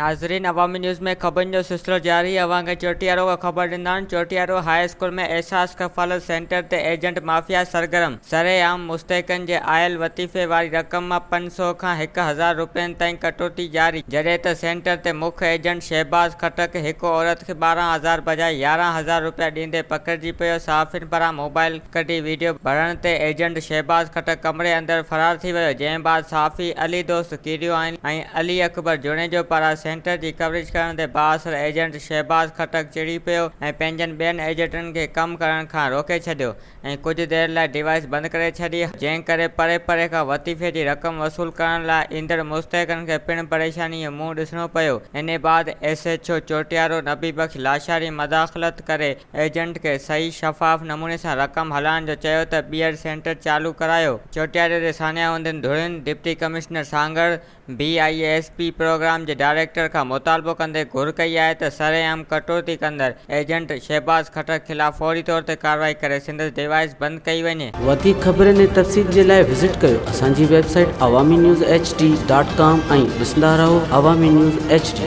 नाजरीन, अवामी न्यूज़ में खबर जो सिलसिलो जारी। अवांगे चोटियारो का खबर ॾिना। चोटियारो हाई स्कूल में एहसास कफ़ालत सेंटर ते एजेंट माफिया सरगर्म। सरेआम मुस्तहिकन जे आयल वतीफ़े वारी रक़म मां 500 खां 1000 रुपयनि ताईं कटौती जारी। जॾहिं त सेंटर ते मुख्य एजेंट शहबाज़ खटक हिक औरत खे 12000 बजाय 11000 रुपया ॾींदे पकड़िजी पियो। सहाफ़ियुनि पारां मोबाइल कढी वीडियो भरण ते एजेंट शहबाज़ खटक कमरे अंदरि फरार थी वियो। जंहिं बाद सहाफ़ी अली दोस्त कीरियो आहिनि ऐं अली अकबर जुणेजो पारां सेंटर जी कवरेज करण ते बाअसर एजेंट शहबाज़ खटक चिड़ी पियो ऐं पंहिंजनि ॿियनि एजेंटनि खे कमु करण खां रोके छॾियो ऐं कुझु देरि लाइ डिवाइस बंदि करे छॾी। जंहिं करे परे परे खां वतीफ़े जी रक़म वसूल करण लाइ ईंदड़ मुस्तहिकनि खे पिणु परेशानी जो मुंहुं ॾिसणो पियो। इन बाद SHO चोटियारो नबी बख़्श लाशारी मदाख़लत करे एजेंट खे सही शफ़ाफ़ नमूने सां रक़म हलाइण जो चयो त ॿीहर सेंटर चालू करायो। चोटियारे ते सानियाउद्दीन धुरिन deputy commissioner Sanghar BISP programme जे डायरेक्टर खां मुतालबो कंदे घुर कई आहे त सरेआम कटौती कंदड़ एजेंट शहबाज़ खटक ख़िलाफ़ फौरी तौर ते कार्रवाई करे संदसि डिवाइस बंदि कई वञे। वधीक ख़बरनि ऐं तफ़सील जे लाइ विज़िट कयो असांजी वेबसाइट awami news hd.com ऐं ॾिसंदा रहो अवामी न्यूज़ HD।